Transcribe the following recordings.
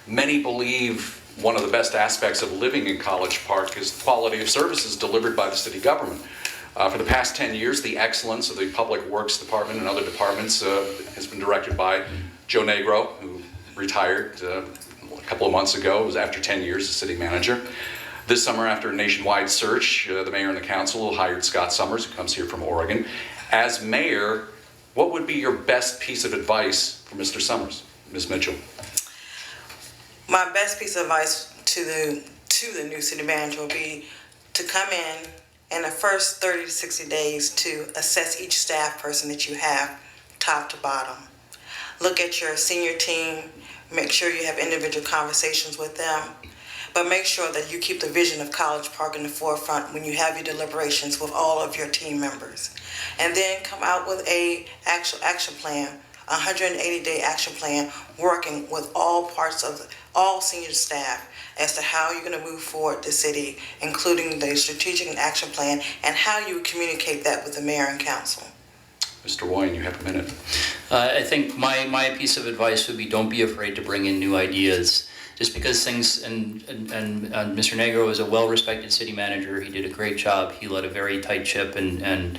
Many believe one of the best aspects of living in College Park is the quality of services delivered by the city government. For the past 10 years, the excellence of the Public Works Department and other departments has been directed by Joe Negro, who retired a couple of months ago. It was after 10 years as city manager. This summer, after a nationwide search, the mayor and the council hired Scott Summers, who comes here from Oregon. As mayor, what would be your best piece of advice for Mr. Summers? Ms. Mitchell. My best piece of advice to the new city manager will be to come in the first 30 to 60 days to assess each staff person that you have, top to bottom. Look at your senior team, make sure you have individual conversations with them, but make sure that you keep the vision of College Park in the forefront when you have your deliberations with all of your team members. And then come out with a actual action plan, a 180-day action plan, working with all parts of all senior staff as to how you're going to move forward the city, including the strategic and action plan, and how you communicate that with the mayor and council. Mr. Wine, you have a minute. I think my piece of advice would be don't be afraid to bring in new ideas. Just because things, and Mr. Negro is a well-respected city manager. He did a great job. He led a very tight ship and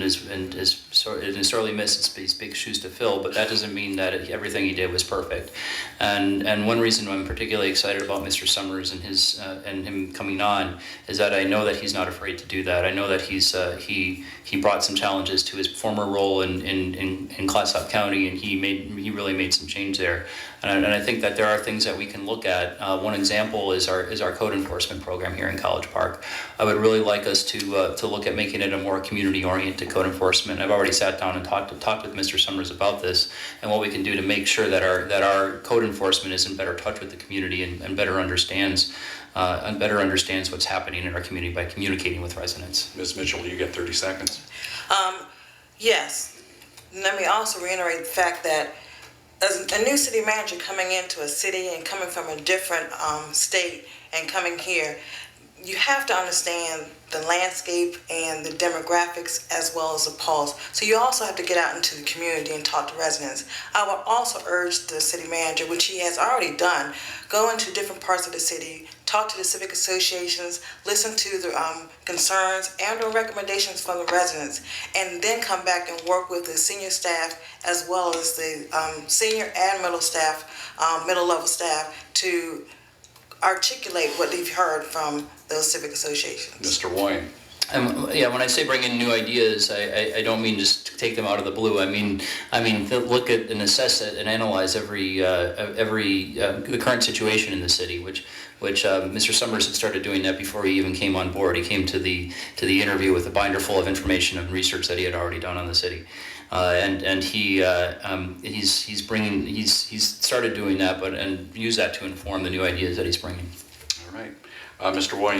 is sorely missed. It's big shoes to fill, but that doesn't mean that everything he did was perfect. And one reason I'm particularly excited about Mr. Summers and him coming on is that I know that he's not afraid to do that. I know that he brought some challenges to his former role in Clatsop County, and he really made some change there. And I think that there are things that we can look at. One example is our code enforcement program here in College Park. I would really like us to look at making it a more community-oriented code enforcement. I've already sat down and talked with Mr. Summers about this and what we can do to make sure that our code enforcement is in better touch with the community and better understands what's happening in our community by communicating with residents. Ms. Mitchell, you get 30 seconds. Yes. Let me also reiterate the fact that as a new city manager coming into a city and coming from a different state and coming here, you have to understand the landscape and the demographics as well as the pulse. So you also have to get out into the community and talk to residents. I would also urge the city manager, which he has already done, go into different parts of the city, talk to the civic associations, listen to the concerns and or recommendations from the residents, and then come back and work with the senior staff as well as the senior and middle staff, middle level staff, to articulate what they've heard from those civic associations. Mr. Wine. Yeah, when I say bring in new ideas, I don't mean just take them out of the blue. I mean look at and assess it and analyze the current situation in the city, which Mr. Summers had started doing that before he even came on board. He came to the interview with a binder full of information and research that he had already done on the city, and he's started doing that, and use that to inform the new ideas that he's bringing. All right, Mr. Wine.